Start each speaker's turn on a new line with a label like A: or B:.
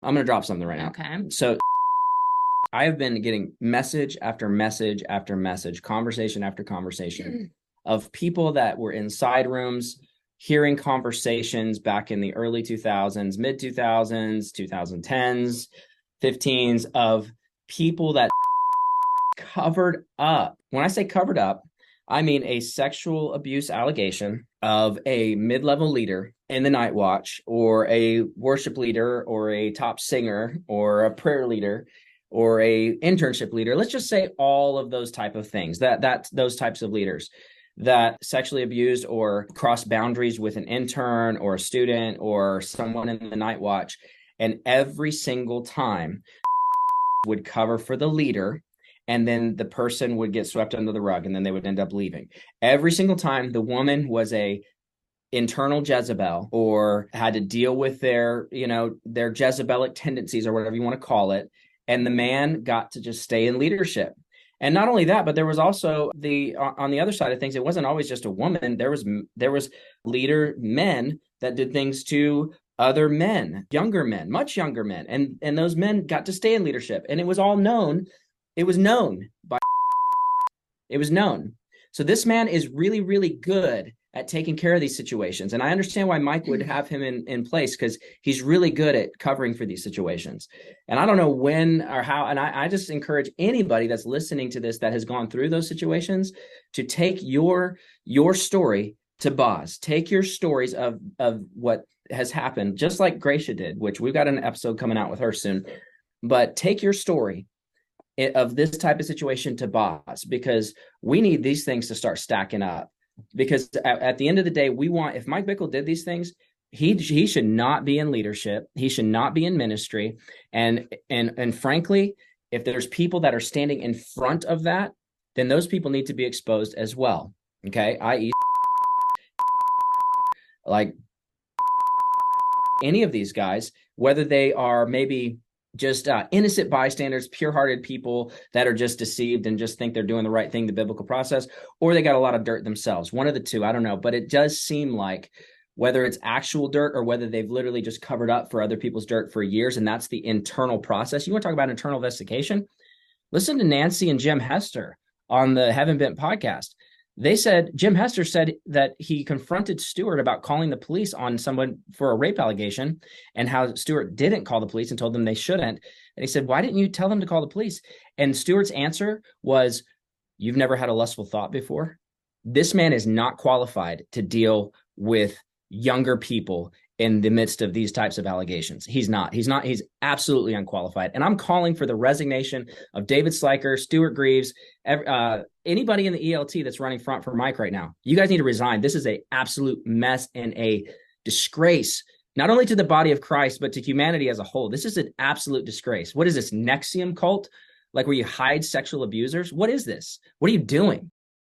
A: I'm going to drop something right now.
B: Okay.
A: So I have been getting message after message after message, conversation after conversation of people that were in side rooms hearing conversations back in the early 2000s, mid 2000s, 2010s, 15s of people that covered up. When I say covered up, I mean a sexual abuse allegation of a mid-level leader in the night watch, or a worship leader, or a top singer, or a prayer leader, or a internship leader. Let's just say all of those type of things, that those types of leaders that sexually abused or crossed boundaries with an intern or a student or someone in the night watch. And every single time would cover for the leader, and then the person would get swept under the rug, and then they would end up leaving. Every single time the woman was a internal Jezebel, or had to deal with their, their Jezebelic tendencies, or whatever you want to call it, and the man got to just stay in leadership. And not only that, but there was also on the other side of things, it wasn't always just a woman. There was leader men that did things to other men, younger men, much younger men, and those men got to stay in leadership, and it was all known. It was known by it was known. So this man is really, really good at taking care of these situations. And I understand why Mike would have him in place, because he's really good at covering for these situations. And I don't know when or how. And I just encourage anybody that's listening to this that has gone through those situations to take your story to Boz. Take your stories of what has happened, just like Gracia did, which we've got an episode coming out with her soon. But take your story of this type of situation to Boz, because we need these things to start stacking up. Because at the end of the day, we want, if Mike Bickle did these things, he should not be in leadership. He should not be in ministry. And frankly, if there's people that are standing in front of that, then those people need to be exposed as well. Okay, i.e., like any of these guys, whether they are maybe just innocent bystanders, pure-hearted people that are just deceived and just think they're doing the right thing, the biblical process, or they got a lot of dirt themselves. One of the two, I don't know. But it does seem like, whether it's actual dirt or whether they've literally just covered up for other people's dirt for years, and that's the internal process. You want to talk about internal investigation? Listen to Nancy and Jim Hester on the Heaven Bent podcast. Jim Hester said that he confronted Stewart about calling the police on someone for a rape allegation, and how Stewart didn't call the police and told them they shouldn't. And he said, why didn't you tell them to call the police? And Stewart's answer was, you've never had a lustful thought before? This man is not qualified to deal with younger people in the midst of these types of allegations. He's absolutely unqualified. And I'm calling for the resignation of David Slyker, Stuart Greaves, anybody in the ELT that's running front for Mike right now. You guys need to resign. This is an absolute mess and a disgrace, not only to the body of Christ, but to humanity as a whole. This is an absolute disgrace. What is this, NXIVM cult? Like, where you hide sexual abusers? What is this? What are you doing?